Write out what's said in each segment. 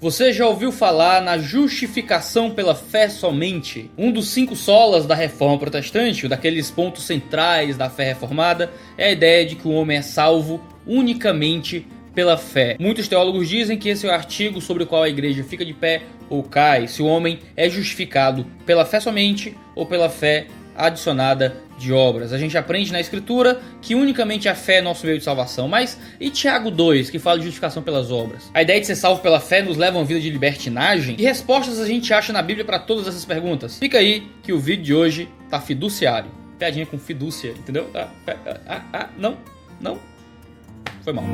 Você já ouviu falar na justificação pela fé somente? Um dos 5 solas da reforma protestante, daqueles pontos centrais da fé reformada, é a ideia de que o homem é salvo unicamente pela fé. Muitos teólogos dizem que esse é o artigo sobre o qual a igreja fica de pé ou cai, se o homem é justificado pela fé somente ou pela fé adicionada de obras. A gente aprende na escritura que unicamente a fé é nosso meio de salvação. Mas e Tiago 2, que fala de justificação pelas obras? A ideia de ser salvo pela fé nos leva a uma vida de libertinagem? Que respostas a gente acha na Bíblia para todas essas perguntas? Fica aí que o vídeo de hoje tá fiduciário. Piadinha com fidúcia, entendeu? Não. Foi mal.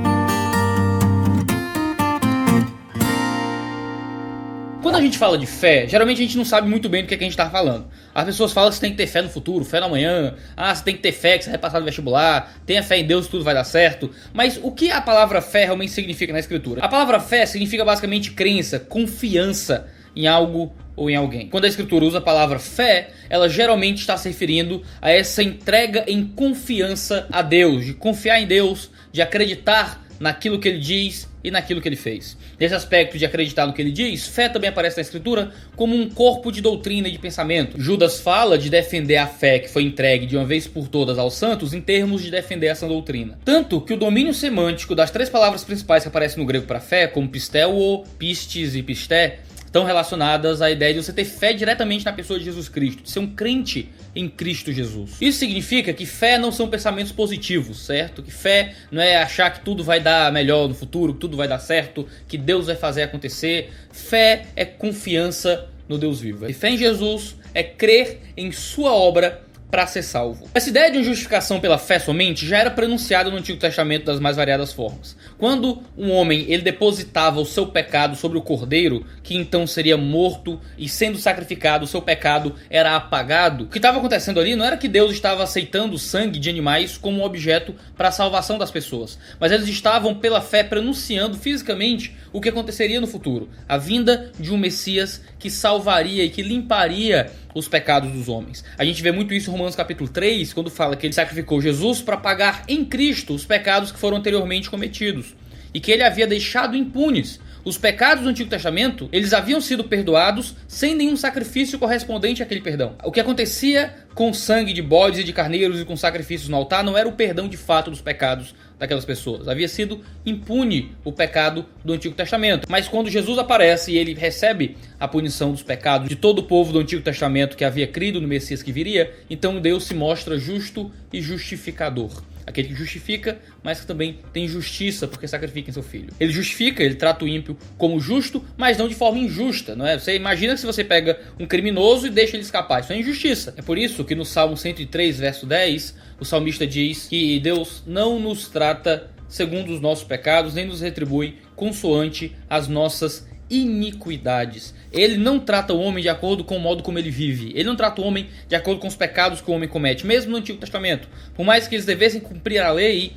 Quando a gente fala de fé, geralmente a gente não sabe muito bem do que a gente está falando. As pessoas falam que você tem que ter fé no futuro, fé no amanhã. Você tem que ter fé que você vai passar no vestibular. Tenha fé em Deus que tudo vai dar certo. Mas o que a palavra fé realmente significa na escritura? A palavra fé significa basicamente crença, confiança em algo ou em alguém. Quando a escritura usa a palavra fé, ela geralmente está se referindo a essa entrega em confiança a Deus, de confiar em Deus, de acreditar naquilo que ele diz e naquilo que ele fez. Nesse aspecto de acreditar no que ele diz, fé também aparece na escritura como um corpo de doutrina e de pensamento. Judas fala de defender a fé que foi entregue de uma vez por todas aos santos em termos de defender essa doutrina. Tanto que o domínio semântico das 3 palavras principais que aparecem no grego para fé, como pisteuo, pistis e pisté, estão relacionadas à ideia de você ter fé diretamente na pessoa de Jesus Cristo, de ser um crente em Cristo Jesus. Isso significa que fé não são pensamentos positivos, certo? Que fé não é achar que tudo vai dar melhor no futuro, que tudo vai dar certo, que Deus vai fazer acontecer. Fé é confiança no Deus vivo. E fé em Jesus é crer em sua obra para ser salvo. Essa ideia de uma justificação pela fé somente já era pronunciada no Antigo Testamento das mais variadas formas. Quando um homem ele depositava o seu pecado sobre o cordeiro, que então seria morto e sendo sacrificado, o seu pecado era apagado, o que estava acontecendo ali não era que Deus estava aceitando o sangue de animais como um objeto para a salvação das pessoas, mas eles estavam pela fé pronunciando fisicamente o que aconteceria no futuro, a vinda de um Messias que salvaria e que limparia os pecados dos homens. A gente vê muito isso em Romanos capítulo 3, quando fala que ele sacrificou Jesus para pagar em Cristo os pecados que foram anteriormente cometidos e que ele havia deixado impunes. Os pecados do Antigo Testamento, eles haviam sido perdoados sem nenhum sacrifício correspondente àquele perdão. O que acontecia com sangue de bodes e de carneiros e com sacrifícios no altar não era o perdão de fato dos pecados daquelas pessoas. Havia sido impune o pecado do Antigo Testamento. Mas quando Jesus aparece e ele recebe a punição dos pecados de todo o povo do Antigo Testamento que havia crido no Messias que viria, então Deus se mostra justo e justificador. Aquele que justifica, mas que também tem justiça porque sacrifica em seu filho. Ele justifica, ele trata o ímpio como justo, mas não de forma injusta, não é? Você imagina que se você pega um criminoso e deixa ele escapar, isso é injustiça. É por isso que no Salmo 103, verso 10, o salmista diz que Deus não nos trata segundo os nossos pecados, nem nos retribui consoante as nossas iniquidades. Ele não trata o homem de acordo com o modo como ele vive. Ele não trata o homem de acordo com os pecados que o homem comete, mesmo no Antigo Testamento. Por mais que eles devessem cumprir a lei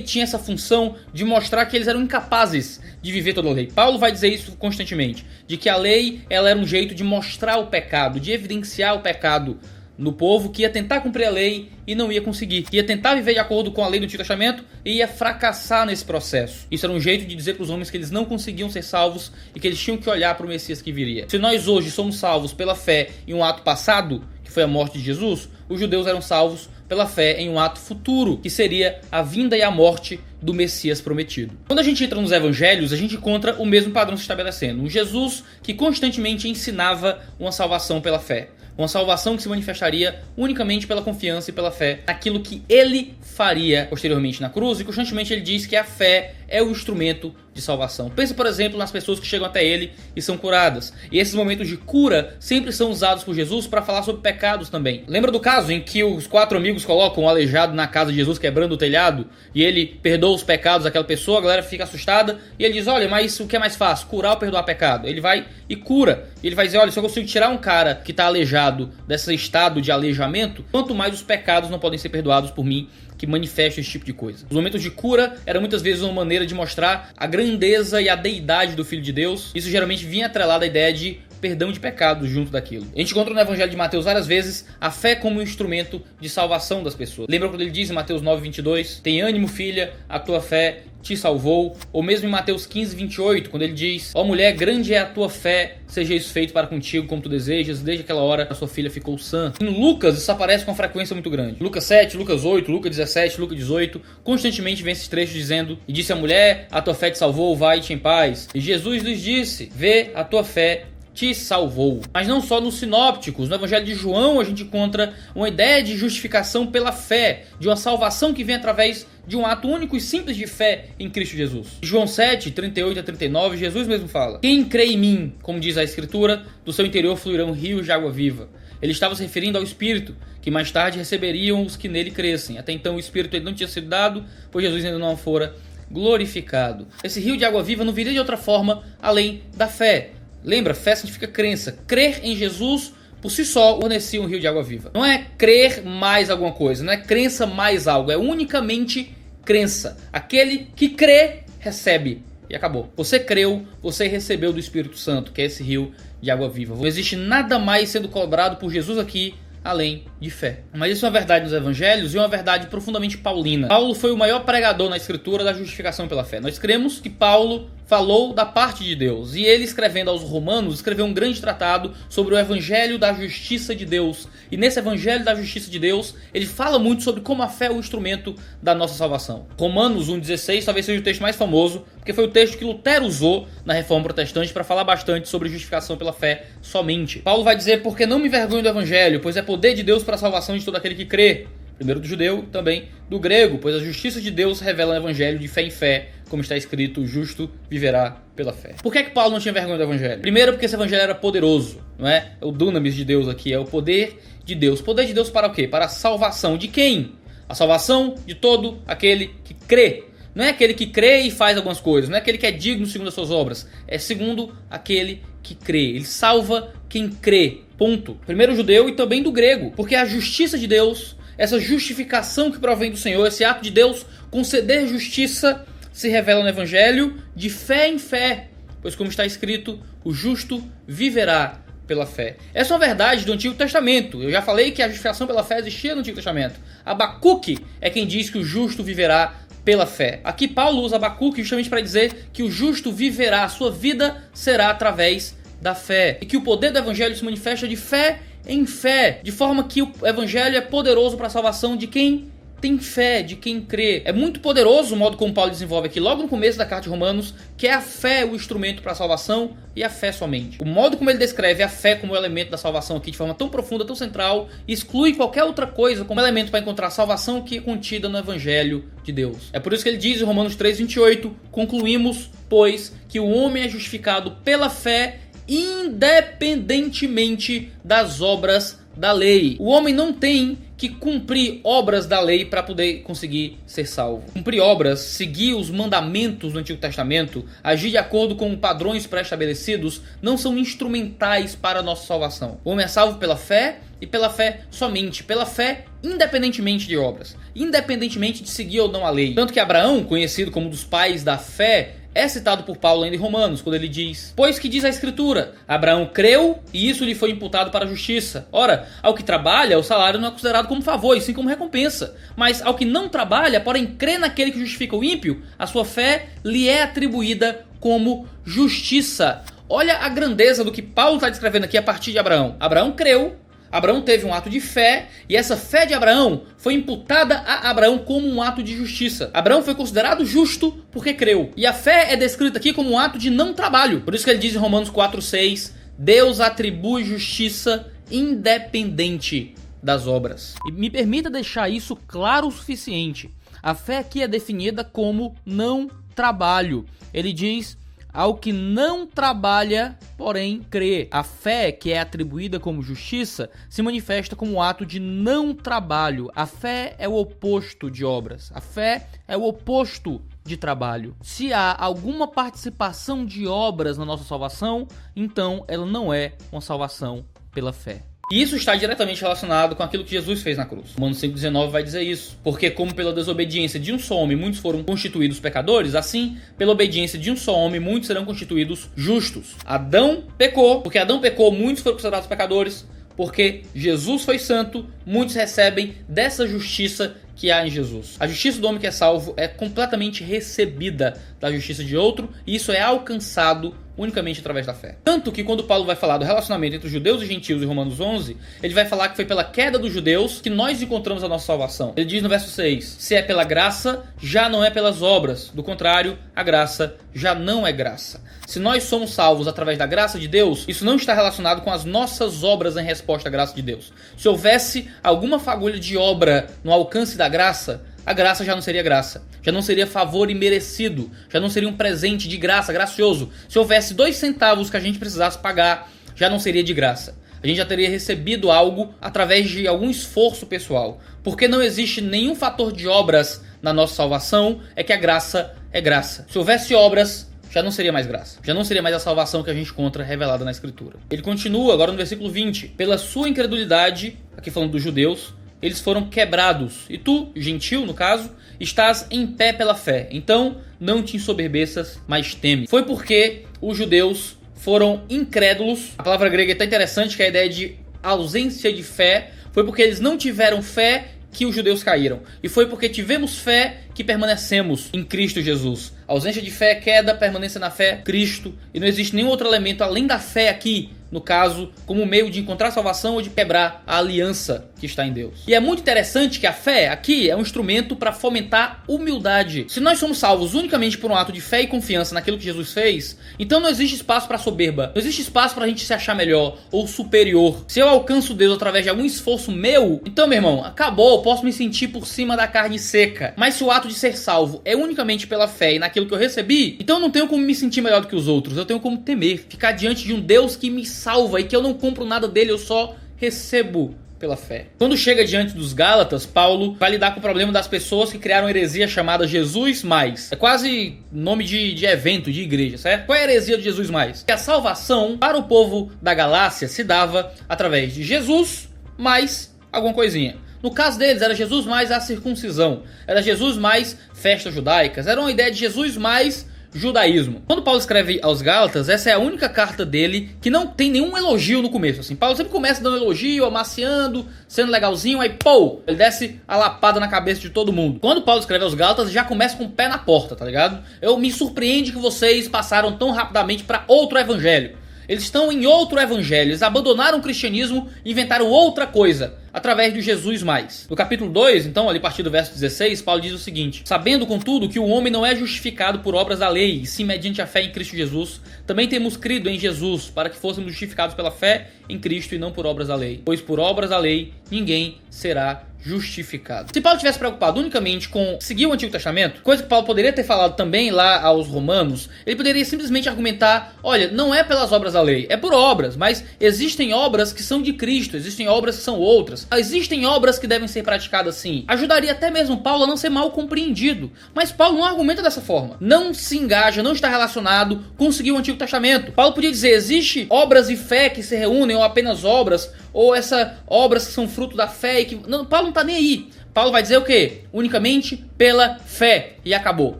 tinha essa função de mostrar que eles eram incapazes de viver toda a lei. Paulo vai dizer isso constantemente, de que a lei ela era um jeito de mostrar o pecado, de evidenciar o pecado no povo que ia tentar cumprir a lei e não ia conseguir. Ia tentar viver de acordo com a lei do Antigo Testamento e ia fracassar nesse processo. Isso era um jeito de dizer para os homens que eles não conseguiam ser salvos e que eles tinham que olhar para o Messias que viria. Se nós hoje somos salvos pela fé em um ato passado, que foi a morte de Jesus, os judeus eram salvos pela fé em um ato futuro, que seria a vinda e a morte do Messias prometido. Quando a gente entra nos evangelhos, a gente encontra o mesmo padrão se estabelecendo. Um Jesus que constantemente ensinava uma salvação pela fé. Uma salvação que se manifestaria unicamente pela confiança e pela fé naquilo que ele faria posteriormente na cruz. E constantemente ele diz que a fé é o instrumento de salvação. Pense, por exemplo, nas pessoas que chegam até ele e são curadas. E esses momentos de cura sempre são usados por Jesus para falar sobre pecados também. Lembra do caso em que os 4 amigos colocam um aleijado na casa de Jesus quebrando o telhado e ele perdoa os pecados daquela pessoa, a galera fica assustada e ele diz, olha, mas o que é mais fácil? Curar ou perdoar pecado? Ele vai e cura. E ele vai dizer, olha, se eu consigo tirar um cara que está aleijado desse estado de aleijamento, quanto mais os pecados não podem ser perdoados por mim, que manifesta esse tipo de coisa. Os momentos de cura eram muitas vezes uma maneira de mostrar a grandeza e a deidade do Filho de Deus. Isso geralmente vinha atrelado à ideia de perdão de pecados junto daquilo. A gente encontra no Evangelho de Mateus várias vezes a fé como um instrumento de salvação das pessoas. Lembra quando ele diz em Mateus 9:22, tem ânimo, filha, a tua fé te salvou? Ou mesmo em Mateus 15:28, quando ele diz, ó mulher, grande é a tua fé, seja isso feito para contigo como tu desejas, desde aquela hora a sua filha ficou sã. Em Lucas isso aparece com uma frequência muito grande. Lucas 7, Lucas 8, Lucas 17, Lucas 18, constantemente vem esses trechos dizendo, e disse a mulher, a tua fé te salvou, vai-te em paz. E Jesus lhes disse, vê, a tua fé te salvou. Mas não só nos sinópticos, no Evangelho de João a gente encontra uma ideia de justificação pela fé, de uma salvação que vem através de um ato único e simples de fé em Cristo Jesus. João 7, 38 a 39, Jesus mesmo fala, quem crê em mim, como diz a Escritura, do seu interior fluirão rios de água viva. Ele estava se referindo ao Espírito, que mais tarde receberiam os que nele crescem. Até então o Espírito ele não tinha sido dado, pois Jesus ainda não fora glorificado. Esse rio de água viva não viria de outra forma além da fé. Lembra, fé significa crença. Crer em Jesus por si só fornecia um rio de água viva. Não é crer mais alguma coisa, não é crença mais algo, é unicamente crença. Aquele que crê, recebe. E acabou. Você creu, você recebeu do Espírito Santo, que é esse rio de água viva. Não existe nada mais sendo cobrado por Jesus aqui, além de fé. Mas isso é uma verdade nos evangelhos e uma verdade profundamente paulina. Paulo foi o maior pregador na escritura da justificação pela fé. Nós cremos que Paulo falou da parte de Deus. E ele, escrevendo aos Romanos, escreveu um grande tratado sobre o evangelho da justiça de Deus. E nesse evangelho da justiça de Deus, ele fala muito sobre como a fé é o instrumento da nossa salvação. Romanos 1,16 talvez seja o texto mais famoso, porque foi o texto que Lutero usou na Reforma Protestante para falar bastante sobre justificação pela fé somente. Paulo vai dizer, porque não me envergonho do evangelho, pois é poder de Deus para a salvação de todo aquele que crê. Primeiro do judeu, também do grego, pois a justiça de Deus revela no evangelho de fé em fé, como está escrito, o justo viverá pela fé. Por que Paulo não tinha vergonha do evangelho? Primeiro porque esse evangelho era poderoso, não é? O dunamis de Deus aqui, é o poder de Deus. Poder de Deus para o quê? Para a salvação de quem? A salvação de todo aquele que crê. Não é aquele que crê e faz algumas coisas, não é aquele que é digno segundo as suas obras, é segundo aquele que crê. Ele salva quem crê, ponto. Primeiro o judeu e também do grego, porque a justiça de Deus, essa justificação que provém do Senhor, esse ato de Deus conceder justiça, se revela no evangelho de fé em fé, pois como está escrito, o justo viverá pela fé. Essa é uma verdade do Antigo Testamento. Eu já falei que a justificação pela fé existia no Antigo Testamento. Abacuque é quem diz que o justo viverá pela fé. Aqui Paulo usa Abacuque justamente para dizer que o justo viverá, a sua vida será através da fé. E que o poder do evangelho se manifesta de fé em fé, de forma que o evangelho é poderoso para a salvação de quem tem fé, de quem crê. É muito poderoso o modo como Paulo desenvolve aqui, logo no começo da carta de Romanos, que é a fé o instrumento para a salvação e a fé somente. O modo como ele descreve a fé como elemento da salvação aqui de forma tão profunda, tão central, exclui qualquer outra coisa como elemento para encontrar a salvação que é contida no evangelho de Deus. É por isso que ele diz em Romanos 3:28, concluímos, pois, que o homem é justificado pela fé independentemente das obras da lei. O homem não tem que cumprir obras da lei para poder conseguir ser salvo. Cumprir obras, seguir os mandamentos do Antigo Testamento, agir de acordo com padrões pré-estabelecidos, não são instrumentais para a nossa salvação. O homem é salvo pela fé e pela fé somente, pela fé independentemente de obras, independentemente de seguir ou não a lei. Tanto que Abraão, conhecido como um dos pais da fé, é citado por Paulo ainda em Romanos, quando ele diz, pois que diz a Escritura, Abraão creu e isso lhe foi imputado para a justiça. Ora, ao que trabalha, o salário não é considerado como favor, e sim como recompensa. Mas ao que não trabalha, porém crê naquele que justifica o ímpio, a sua fé lhe é atribuída como justiça. Olha a grandeza do que Paulo está descrevendo aqui a partir de Abraão. Abraão creu, Abraão teve um ato de fé, e essa fé de Abraão foi imputada a Abraão como um ato de justiça. Abraão foi considerado justo porque creu. E a fé é descrita aqui como um ato de não trabalho. Por isso que ele diz em Romanos 4:6, Deus atribui justiça independente das obras. E me permita deixar isso claro o suficiente. A fé aqui é definida como não trabalho. Ele diz, ao que não trabalha, porém crê. A fé, que é atribuída como justiça, se manifesta como um ato de não trabalho. A fé é o oposto de obras. A fé é o oposto de trabalho. Se há alguma participação de obras na nossa salvação, então ela não é uma salvação pela fé. E isso está diretamente relacionado com aquilo que Jesus fez na cruz. Romanos 5,19 vai dizer isso. Porque como pela desobediência de um só homem muitos foram constituídos pecadores, assim, pela obediência de um só homem muitos serão constituídos justos. Adão pecou, porque Adão pecou, muitos foram considerados pecadores. Porque Jesus foi santo, muitos recebem dessa justiça que há em Jesus. A justiça do homem que é salvo é completamente recebida da justiça de outro, e isso é alcançado unicamente através da fé. Tanto que quando Paulo vai falar do relacionamento entre os judeus e gentios em Romanos 11, ele vai falar que foi pela queda dos judeus que nós encontramos a nossa salvação. Ele diz no verso 6, se é pela graça, já não é pelas obras. Do contrário, a graça já não é graça. Se nós somos salvos através da graça de Deus, isso não está relacionado com as nossas obras em resposta à graça de Deus. Se houvesse alguma fagulha de obra no alcance da graça, a graça já não seria graça. Já não seria favor imerecido. Já não seria um presente de graça, gracioso. Se houvesse 2 centavos que a gente precisasse pagar, já não seria de graça. A gente já teria recebido algo através de algum esforço pessoal. Porque não existe nenhum fator de obras na nossa salvação, é que a graça é graça. Se houvesse obras, já não seria mais graça. Já não seria mais a salvação que a gente encontra revelada na Escritura. Ele continua agora no versículo 20. Pela sua incredulidade, aqui falando dos judeus, eles foram quebrados. E tu, gentil no caso, estás em pé pela fé. Então não te ensoberbeças, mas teme. Foi porque os judeus foram incrédulos. A palavra grega é tão interessante que a ideia de ausência de fé. Foi porque eles não tiveram fé que os judeus caíram. E foi porque tivemos fé que permanecemos em Cristo Jesus. A ausência de fé é queda, permanência na fé, Cristo. E não existe nenhum outro elemento além da fé aqui, no caso, como meio de encontrar salvação ou de quebrar a aliança que está em Deus. E é muito interessante que a fé aqui é um instrumento para fomentar humildade. Se nós somos salvos unicamente por um ato de fé e confiança naquilo que Jesus fez, então não existe espaço para soberba, não existe espaço para a gente se achar melhor ou superior. Se eu alcanço Deus através de algum esforço meu, então, meu irmão, acabou, eu posso me sentir por cima da carne seca. Mas se o ato de ser salvo é unicamente pela fé e naquilo que eu recebi, então eu não tenho como me sentir melhor do que os outros, eu tenho como temer, ficar diante de um Deus que me salva e que eu não compro nada dele, eu só recebo pela fé. Quando chega diante dos Gálatas, Paulo vai lidar com o problema das pessoas que criaram uma heresia chamada Jesus mais. É quase nome de evento, de igreja, certo? Qual é a heresia de Jesus mais? Que a salvação para o povo da Galácia se dava através de Jesus mais alguma coisinha. No caso deles, era Jesus mais a circuncisão, era Jesus mais festas judaicas, era uma ideia de Jesus mais judaísmo. Quando Paulo escreve aos Gálatas, essa é a única carta dele que não tem nenhum elogio no começo. Assim, Paulo sempre começa dando elogio, amaciando, sendo legalzinho, aí pô, ele desce a lapada na cabeça de todo mundo. Quando Paulo escreve aos Gálatas, já começa com o pé na porta, tá ligado? Eu me surpreende que vocês passaram tão rapidamente para outro evangelho. Eles estão em outro evangelho, eles abandonaram o cristianismo e inventaram outra coisa, através do Jesus mais. No capítulo 2, então, ali a partir do verso 16, Paulo diz o seguinte: sabendo, contudo, que o homem não é justificado por obras da lei, e sim mediante a fé em Cristo Jesus, também temos crido em Jesus, para que fôssemos justificados pela fé em Cristo e não por obras da lei. Pois por obras da lei, ninguém será justificado. Se Paulo tivesse preocupado unicamente com seguir o Antigo Testamento, coisa que Paulo poderia ter falado também lá aos Romanos, ele poderia simplesmente argumentar: olha, não é pelas obras da lei, é por obras, mas existem obras que são de Cristo, existem obras que são outras, existem obras que devem ser praticadas sim. Ajudaria até mesmo Paulo a não ser mal compreendido, mas Paulo não argumenta dessa forma, não se engaja, não está relacionado com seguir o Antigo Testamento. Paulo podia dizer: existe obras e fé que se reúnem, ou apenas obras, ou essas obras que são fruto da fé e que... Não, Paulo não está nem aí. Paulo vai dizer o quê? Unicamente pela fé. E acabou.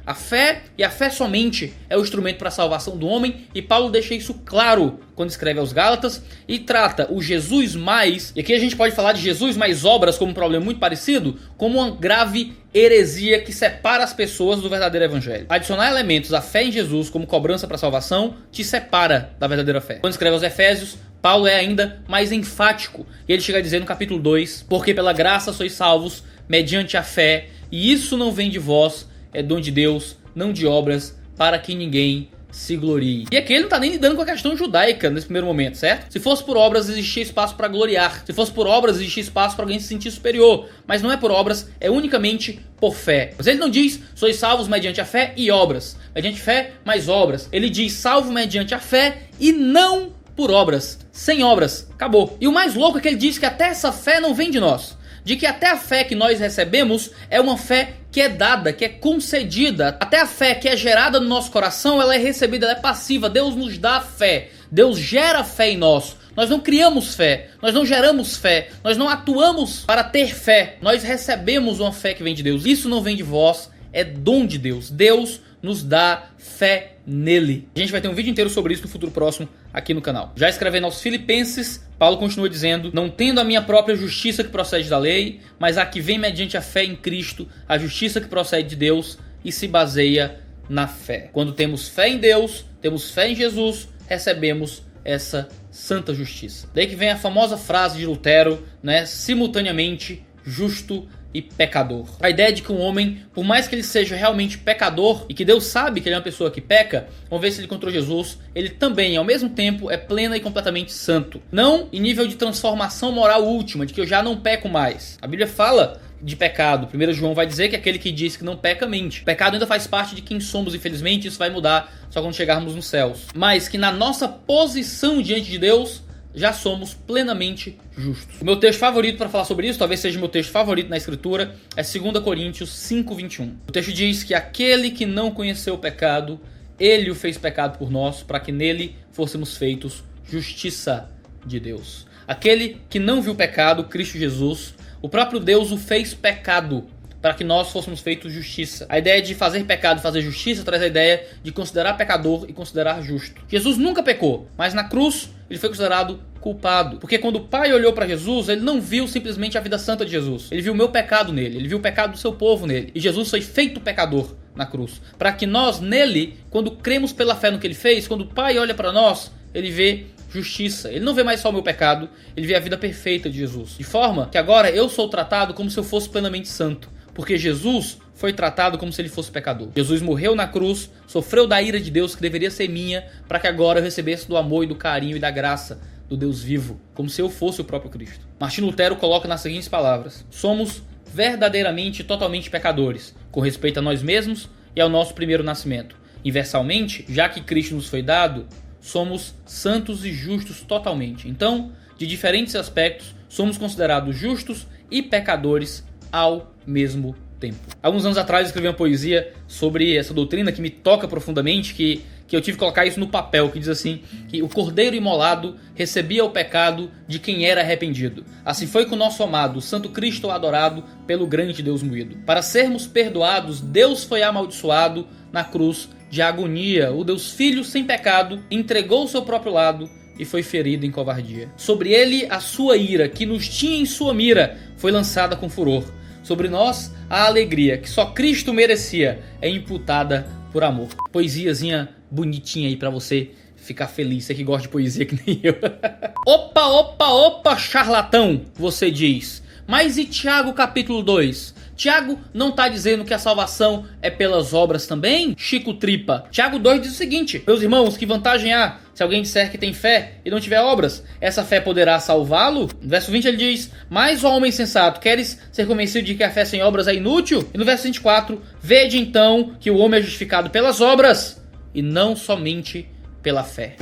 A fé e a fé somente é o instrumento para a salvação do homem. E Paulo deixa isso claro quando escreve aos Gálatas e trata o Jesus mais, e aqui a gente pode falar de Jesus mais obras como um problema muito parecido, como uma grave heresia que separa as pessoas do verdadeiro evangelho. Adicionar elementos à fé em Jesus como cobrança para a salvação te separa da verdadeira fé. Quando escreve aos Efésios, Paulo é ainda mais enfático, e ele chega a dizer no capítulo 2: porque pela graça sois salvos mediante a fé, e isso não vem de vós, é dom de Deus, não de obras, para que ninguém se glorie. E aqui ele não está nem lidando com a questão judaica nesse primeiro momento, certo? Se fosse por obras, existia espaço para gloriar. Se fosse por obras, existia espaço para alguém se sentir superior. Mas não é por obras, é unicamente por fé. Mas ele não diz: sois salvos mediante a fé e obras. Mediante fé, mais obras. Ele diz: salvo mediante a fé e não por obras. Sem obras. Acabou. E o mais louco é que ele diz que até essa fé não vem de nós. De que até a fé que nós recebemos é uma fé que é dada, que é concedida. Até a fé que é gerada no nosso coração, ela é recebida, ela é passiva. Deus nos dá fé. Deus gera fé em nós. Nós não criamos fé, nós não geramos fé, nós não atuamos para ter fé. Nós recebemos uma fé que vem de Deus. Isso não vem de vós, é dom de Deus. Deus nos dá fé nele. A gente vai ter um vídeo inteiro sobre isso no futuro próximo aqui no canal. Já escrevendo aos Filipenses, Paulo continua dizendo: não tendo a minha própria justiça que procede da lei, mas a que vem mediante a fé em Cristo, a justiça que procede de Deus e se baseia na fé. Quando temos fé em Deus, temos fé em Jesus, recebemos essa santa justiça. Daí que vem a famosa frase de Lutero, né? Simultaneamente justo e pecador. A ideia de que um homem, por mais que ele seja realmente pecador e que Deus sabe que ele é uma pessoa que peca, uma vez que ele encontrou Jesus, ele também, ao mesmo tempo, é plena e completamente santo. Não em nível de transformação moral última, de que eu já não peco mais. A Bíblia fala de pecado. 1 João vai dizer que aquele que diz que não peca, mente. O pecado ainda faz parte de quem somos, infelizmente, isso vai mudar só quando chegarmos nos céus. Mas que na nossa posição diante de Deus, já somos plenamente justos. O meu texto favorito para falar sobre isso, talvez seja o meu texto favorito na Escritura, é 2 Coríntios 5:21. O texto diz que aquele que não conheceu o pecado, ele o fez pecado por nós, para que nele fôssemos feitos justiça de Deus. Aquele que não viu pecado, Cristo Jesus, o próprio Deus o fez pecado, para que nós fôssemos feitos justiça. A ideia de fazer pecado e fazer justiça traz a ideia de considerar pecador e considerar justo. Jesus nunca pecou, mas na cruz ele foi considerado culpado. Porque quando o Pai olhou para Jesus, ele não viu simplesmente a vida santa de Jesus. Ele viu o meu pecado nele, ele viu o pecado do seu povo nele. E Jesus foi feito pecador na cruz. Para que nós nele, quando cremos pela fé no que ele fez, quando o Pai olha para nós, ele vê justiça. Ele não vê mais só o meu pecado, ele vê a vida perfeita de Jesus. De forma que agora eu sou tratado como se eu fosse plenamente santo. Porque Jesus foi tratado como se ele fosse pecador. Jesus morreu na cruz, sofreu da ira de Deus que deveria ser minha, para que agora eu recebesse do amor e do carinho e da graça do Deus vivo, como se eu fosse o próprio Cristo. Martinho Lutero coloca nas seguintes palavras: somos verdadeiramente e totalmente pecadores, com respeito a nós mesmos e ao nosso primeiro nascimento. Inversalmente, já que Cristo nos foi dado, somos santos e justos totalmente. Então, de diferentes aspectos, somos considerados justos e pecadores ao mesmo tempo. Alguns anos atrás eu escrevi uma poesia sobre essa doutrina que me toca profundamente, que eu tive que colocar isso no papel, que diz assim, que o cordeiro imolado recebia o pecado de quem era arrependido. Assim foi com o nosso amado, o Santo Cristo adorado pelo grande Deus moído. Para sermos perdoados, Deus foi amaldiçoado na cruz de agonia. O Deus Filho sem pecado entregou o seu próprio lado e foi ferido em covardia. Sobre ele a sua ira, que nos tinha em sua mira, foi lançada com furor. Sobre nós, a alegria que só Cristo merecia é imputada por amor. Poesiazinha bonitinha aí pra você ficar feliz. Você que gosta de poesia que nem eu. Opa, charlatão, você diz. Mas e Tiago capítulo 2? Tiago não está dizendo que a salvação é pelas obras também? Chico Tripa. Tiago 2 diz o seguinte: meus irmãos, que vantagem há se alguém disser que tem fé e não tiver obras? Essa fé poderá salvá-lo? No verso 20 ele diz: mas, ó homem sensato, queres ser convencido de que a fé sem obras é inútil? E no verso 24, vede então que o homem é justificado pelas obras e não somente pela fé.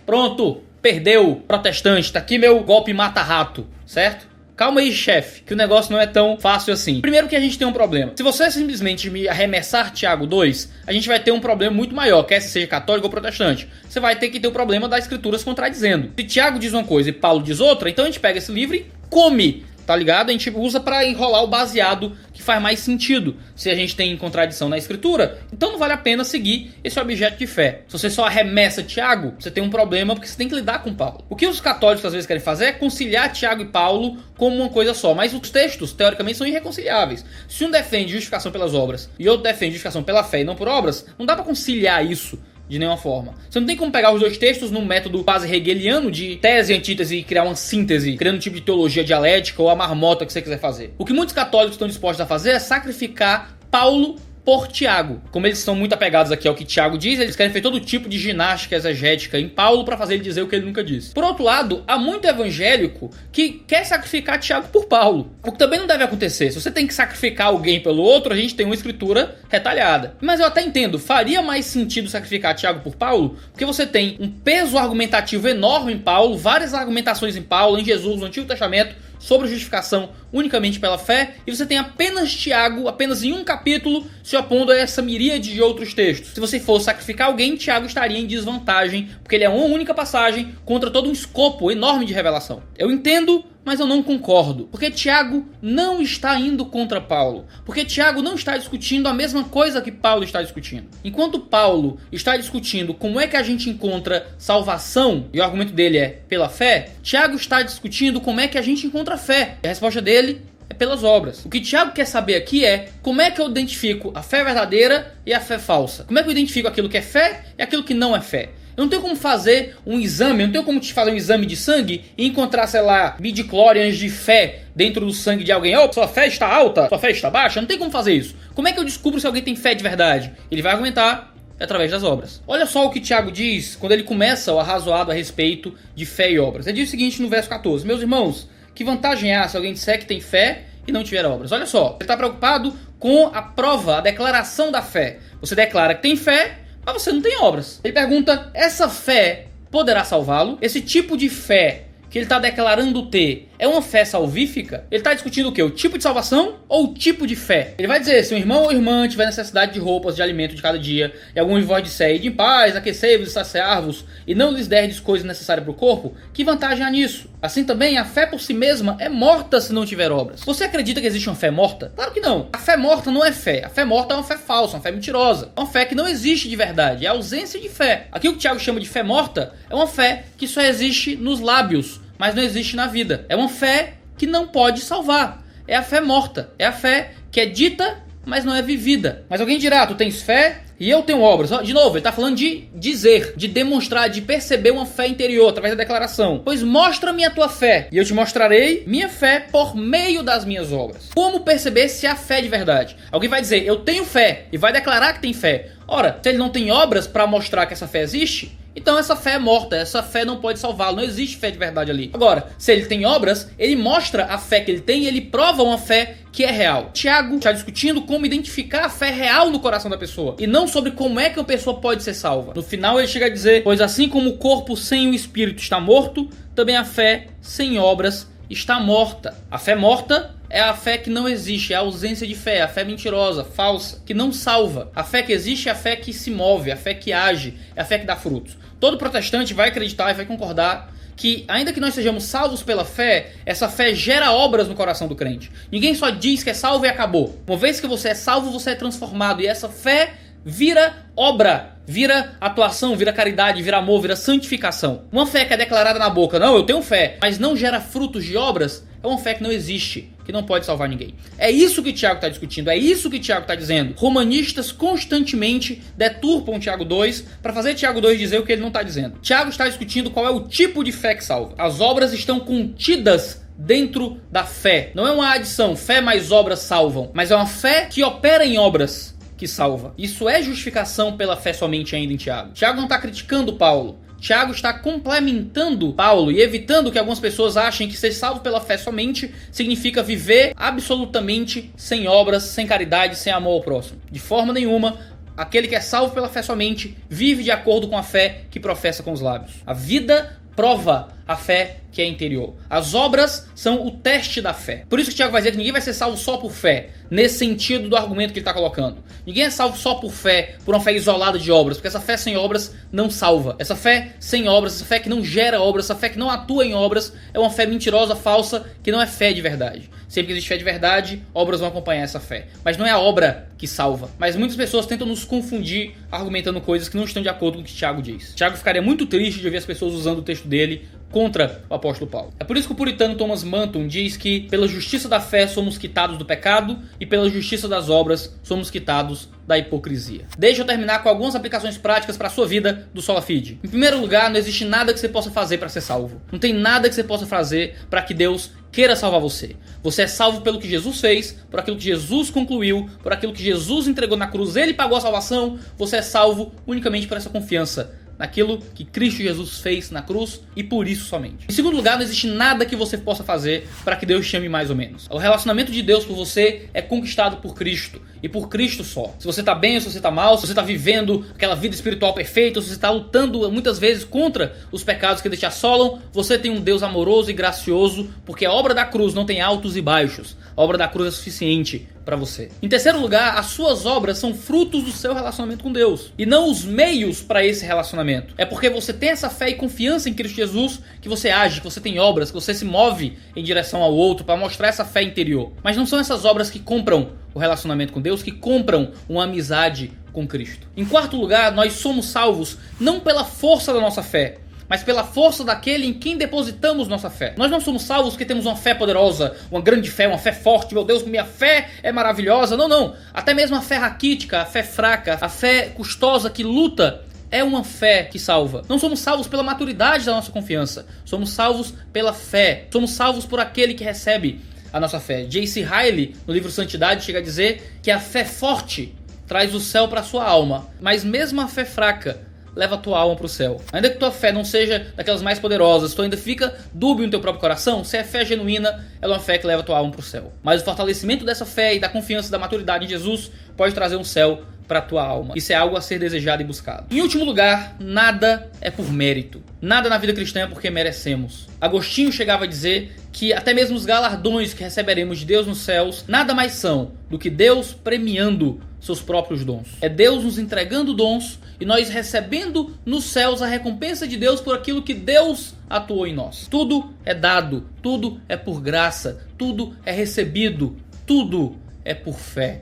Pronto, perdeu, protestante. Tá aqui meu golpe mata-rato, certo? Calma aí, chefe, que o negócio não é tão fácil assim. Primeiro que a gente tem um problema. Se você simplesmente me arremessar Tiago 2, a gente vai ter um problema muito maior, quer seja católico ou protestante. Você vai ter que ter o problema das escrituras contradizendo. Se Tiago diz uma coisa e Paulo diz outra, então a gente pega esse livro e come, tá ligado? A gente usa pra enrolar o baseado que faz mais sentido. Se a gente tem contradição na escritura, então não vale a pena seguir esse objeto de fé. Se você só arremessa Tiago, você tem um problema porque você tem que lidar com Paulo. O que os católicos às vezes querem fazer é conciliar Tiago e Paulo como uma coisa só, mas os textos, teoricamente, são irreconciliáveis. Se um defende justificação pelas obras e outro defende justificação pela fé e não por obras, não dá pra conciliar isso de nenhuma forma. Você não tem como pegar os dois textos num método quase hegeliano de tese e antítese e criar uma síntese, criando um tipo de teologia dialética ou a marmota que você quiser fazer. O que muitos católicos estão dispostos a fazer é sacrificar Paulo por Tiago. Como eles são muito apegados aqui ao que Tiago diz, eles querem fazer todo tipo de ginástica exegética em Paulo para fazer ele dizer o que ele nunca disse. Por outro lado, há muito evangélico que quer sacrificar Tiago por Paulo, o que também não deve acontecer. Se você tem que sacrificar alguém pelo outro, a gente tem uma escritura retalhada. Mas eu até entendo, faria mais sentido sacrificar Tiago por Paulo, porque você tem um peso argumentativo enorme em Paulo, várias argumentações em Paulo, em Jesus, no Antigo Testamento, sobre a justificação unicamente pela fé, e você tem apenas Tiago, apenas em um capítulo, se opondo a essa miríade de outros textos. Se você for sacrificar alguém, Tiago estaria em desvantagem, porque ele é uma única passagem contra todo um escopo enorme de revelação. Eu entendo, mas eu não concordo, porque Tiago não está indo contra Paulo, porque Tiago não está discutindo a mesma coisa que Paulo está discutindo. Enquanto Paulo está discutindo como é que a gente encontra salvação, e o argumento dele é pela fé, Tiago está discutindo como é que a gente encontra fé, e a resposta dele é pelas obras. O que Tiago quer saber aqui é como é que eu identifico a fé verdadeira e a fé falsa. Como é que eu identifico aquilo que é fé e aquilo que não é fé. Eu não tenho como fazer um exame, eu não tenho como te fazer um exame de sangue e encontrar, sei lá, midi-chlorians de fé dentro do sangue de alguém. Oh, sua fé está alta, sua fé está baixa. Eu não tenho como fazer isso. Como é que eu descubro se alguém tem fé de verdade? Ele vai argumentar através das obras. Olha só o que Tiago diz quando ele começa o arrazoado a respeito de fé e obras. Ele diz o seguinte no verso 14: meus irmãos, que vantagem há se alguém disser que tem fé e não tiver obras? Olha só, ele está preocupado com a prova, a declaração da fé. Você declara que tem fé, mas você não tem obras. Ele pergunta, essa fé poderá salvá-lo? Esse tipo de fé que ele está declarando ter é uma fé salvífica? Ele está discutindo o quê? O tipo de salvação ou o tipo de fé? Ele vai dizer, se um irmão ou irmã tiver necessidade de roupas, de alimento de cada dia, e algum de vós disser, ide em paz, aquecei-vos e saciar-vos, e não lhes derdes coisas necessárias para o corpo, que vantagem há nisso? Assim também, a fé por si mesma é morta se não tiver obras. Você acredita que existe uma fé morta? Claro que não. A fé morta não é fé. A fé morta é uma fé falsa, uma fé mentirosa. É uma fé que não existe de verdade. É a ausência de fé. Aqui o que Tiago chama de fé morta é uma fé que só existe nos lábios, mas não existe na vida. É uma fé que não pode salvar. É a fé morta. É a fé que é dita, mas não é vivida. Mas alguém dirá, tu tens fé e eu tenho obras. De novo, ele está falando de dizer, de demonstrar, de perceber uma fé interior através da declaração. Pois mostra-me a tua fé e eu te mostrarei minha fé por meio das minhas obras. Como perceber se há fé de verdade? Alguém vai dizer, eu tenho fé, e vai declarar que tem fé. Ora, se ele não tem obras para mostrar que essa fé existe, então essa fé é morta, essa fé não pode salvá-lo, não existe fé de verdade ali. Agora, se ele tem obras, ele mostra a fé que ele tem e ele prova uma fé que é real. Tiago está discutindo como identificar a fé real no coração da pessoa, e não sobre como é que a pessoa pode ser salva. No final ele chega a dizer, pois assim como o corpo sem o espírito está morto, também a fé sem obras está morta. A fé morta é a fé que não existe, é a ausência de fé, a fé mentirosa, falsa, que não salva. A fé que existe é a fé que se move, a fé que age, é a fé que dá frutos. Todo protestante vai acreditar e vai concordar que, ainda que nós sejamos salvos pela fé, essa fé gera obras no coração do crente. Ninguém só diz que é salvo e acabou. Uma vez que você é salvo, você é transformado, e essa fé vira obra, vira atuação, vira caridade, vira amor, vira santificação. Uma fé que é declarada na boca, não, eu tenho fé, mas não gera frutos de obras, é uma fé que não existe, que não pode salvar ninguém. É isso que Tiago está discutindo, é isso que Tiago está dizendo. Romanistas constantemente deturpam Tiago 2 para fazer Tiago 2 dizer o que ele não está dizendo. Tiago está discutindo qual é o tipo de fé que salva. As obras estão contidas dentro da fé. Não é uma adição, fé mais obras salvam, mas é uma fé que opera em obras que salva. Isso é justificação pela fé somente ainda em Tiago. Tiago não está criticando Paulo. Tiago está complementando Paulo e evitando que algumas pessoas achem que ser salvo pela fé somente significa viver absolutamente sem obras, sem caridade, sem amor ao próximo. De forma nenhuma, aquele que é salvo pela fé somente vive de acordo com a fé que professa com os lábios. A vida prova a fé que é interior. As obras são o teste da fé. Por isso que Tiago vai dizer que ninguém vai ser salvo só por fé, nesse sentido do argumento que ele está colocando. Ninguém é salvo só por fé, por uma fé isolada de obras, porque essa fé sem obras não salva. Essa fé sem obras, essa fé que não gera obras, essa fé que não atua em obras, é uma fé mentirosa, falsa, que não é fé de verdade. Sempre que existe fé de verdade, obras vão acompanhar essa fé. Mas não é a obra que salva. Mas muitas pessoas tentam nos confundir argumentando coisas que não estão de acordo com o que Tiago diz. Tiago ficaria muito triste de ouvir as pessoas usando o texto dele contra o apóstolo Paulo. É por isso que o puritano Thomas Manton diz que pela justiça da fé somos quitados do pecado e pela justiça das obras somos quitados da hipocrisia. Deixa eu terminar com algumas aplicações práticas para a sua vida do Sola Fide. Em primeiro lugar, não existe nada que você possa fazer para ser salvo. Não tem nada que você possa fazer para que Deus queira salvar você. Você é salvo pelo que Jesus fez, por aquilo que Jesus concluiu, por aquilo que Jesus entregou na cruz. Ele pagou a salvação. Você é salvo unicamente por essa confiança. naquilo que Cristo Jesus fez na cruz e por isso somente. Em segundo lugar, não existe nada que você possa fazer para que Deus te ame mais ou menos. O relacionamento de Deus por você é conquistado por Cristo e por Cristo só. Se você está bem ou se você está mal, se você está vivendo aquela vida espiritual perfeita, ou se você está lutando muitas vezes contra os pecados que te assolam, você tem um Deus amoroso e gracioso, porque a obra da cruz não tem altos e baixos. A obra da cruz é suficiente para você. Em terceiro lugar, as suas obras são frutos do seu relacionamento com Deus e não os meios para esse relacionamento. É porque você tem essa fé e confiança em Cristo Jesus que você age, que você tem obras, que você se move em direção ao outro para mostrar essa fé interior. Mas não são essas obras que compram o relacionamento com Deus, que compram uma amizade com Cristo. Em quarto lugar, nós somos salvos não pela força da nossa fé, mas pela força daquele em quem depositamos nossa fé. Nós não somos salvos porque temos uma fé poderosa, uma grande fé, uma fé forte. Meu Deus, minha fé é maravilhosa. Não, não. Até mesmo a fé raquítica, a fé fraca, a fé custosa que luta é uma fé que salva. Não somos salvos pela maturidade da nossa confiança. Somos salvos pela fé. Somos salvos por aquele que recebe a nossa fé. J.C. Ryle, no livro Santidade, chega a dizer que a fé forte traz o céu para sua alma, mas mesmo a fé fraca leva a tua alma para o céu. Ainda que tua fé não seja daquelas mais poderosas, tu ainda fica dúbio no teu próprio coração, se é fé genuína, ela é uma fé que leva a tua alma para o céu. Mas o fortalecimento dessa fé e da confiança e da maturidade em Jesus pode trazer um céu para a tua alma. Isso é algo a ser desejado e buscado. Em último lugar, nada é por mérito. Nada na vida cristã é porque merecemos. Agostinho chegava a dizer que até mesmo os galardões que receberemos de Deus nos céus nada mais são do que Deus premiando seus próprios dons. É Deus nos entregando dons e nós recebendo nos céus a recompensa de Deus por aquilo que Deus atuou em nós. Tudo é dado, tudo é por graça, tudo é recebido, tudo é por fé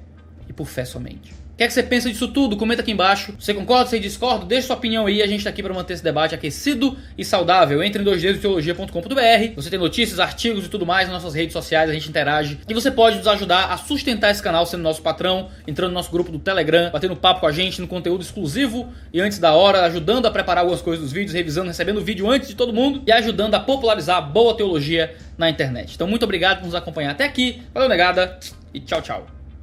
e por fé somente. O que é que você pensa disso tudo? Comenta aqui embaixo. Você concorda, você discorda? Deixa sua opinião aí. A gente tá aqui para manter esse debate aquecido e saudável. Entre em 2dedosteologia.com.br. Você tem notícias, artigos e tudo mais nas nossas redes sociais. A gente interage. E você pode nos ajudar a sustentar esse canal sendo nosso patrão, entrando no nosso grupo do Telegram, batendo papo com a gente no conteúdo exclusivo e antes da hora, ajudando a preparar algumas coisas dos vídeos, revisando, recebendo o vídeo antes de todo mundo e ajudando a popularizar a boa teologia na internet. Então muito obrigado por nos acompanhar até aqui. Valeu, negada, e tchau, tchau.